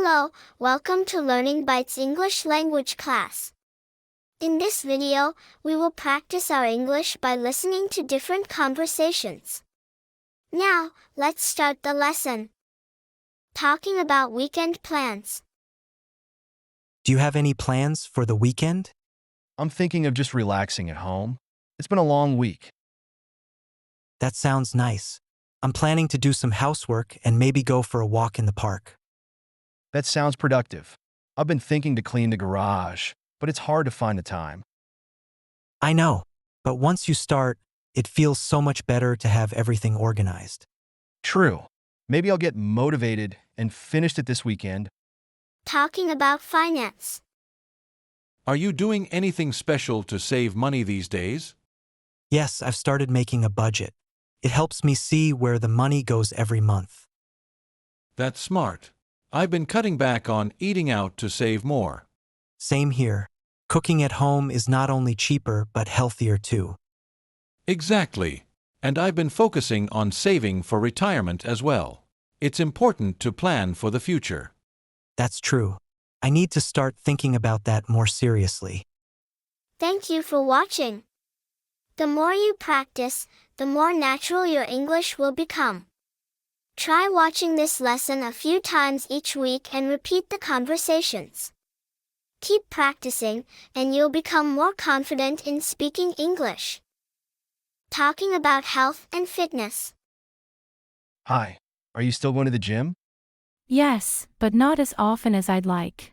Hello, welcome to Learning Bytes English language class. In this video, we will practice our English by listening to different conversations. Now, let's start the lesson. Talking about weekend plans. Do you have any plans for the weekend? I'm thinking of just relaxing at home. It's been a long week. That sounds nice. I'm planning to do some housework and maybe go for a walk in the park. That sounds productive. I've been thinking to clean the garage, but it's hard to find the time. I know, but once you start, it feels so much better to have everything organized. True. Maybe I'll get motivated and finish it this weekend. Talking about finance. Are you doing anything special to save money these days? Yes, I've started making a budget. It helps me see where the money goes every month. That's smart. I've been cutting back on eating out to save more. Same here. Cooking at home is not only cheaper but healthier too. Exactly. And I've been focusing on saving for retirement as well. It's important to plan for the future. That's true. I need to start thinking about that more seriously. Thank you for watching. The more you practice, the more natural your English will become. Try watching this lesson a few times each week and repeat the conversations. Keep practicing, and you'll become more confident in speaking English. Talking about health and fitness. Hi, are you still going to the gym? Yes, but not as often as I'd like.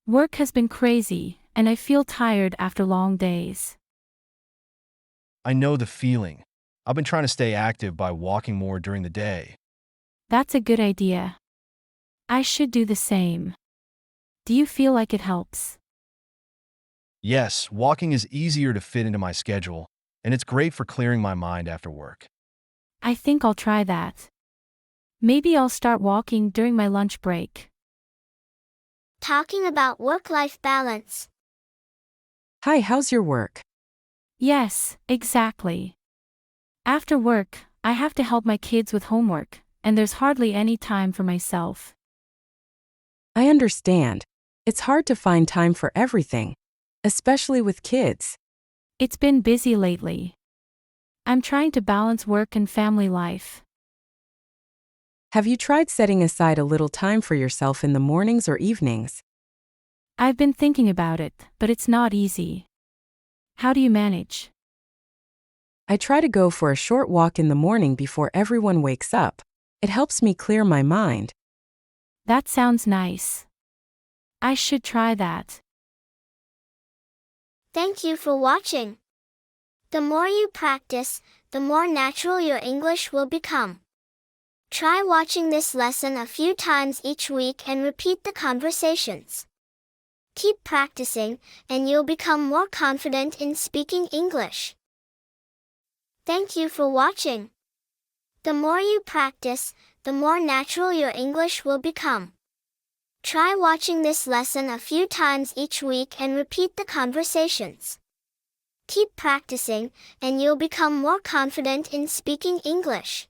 Work has been crazy, and I feel tired after long days. I know the feeling. I've been trying to stay active by walking more during the day. That's a good idea. I should do the same. Do you feel like it helps? Yes, walking is easier to fit into my schedule, and it's great for clearing my mind after work. I think I'll try that. Maybe I'll start walking during my lunch break. Talking about work-life balance. Hi, how's your work? Yes, exactly. After work, I have to help my kids with homework, and there's hardly any time for myself. I understand. It's hard to find time for everything, especially with kids. It's been busy lately. I'm trying to balance work and family life. Have you tried setting aside a little time for yourself in the mornings or evenings? I've been thinking about it, but it's not easy. How do you manage? I try to go for a short walk in the morning before everyone wakes up. It helps me clear my mind. That sounds nice. I should try that. Thank you for watching. The more you practice, the more natural your English will become. Try watching this lesson a few times each week and repeat the conversations. Keep practicing, and you'll become more confident in speaking English. Thank you for watching. The more you practice, the more natural your English will become. Try watching this lesson a few times each week and repeat the conversations. Keep practicing, and you'll become more confident in speaking English.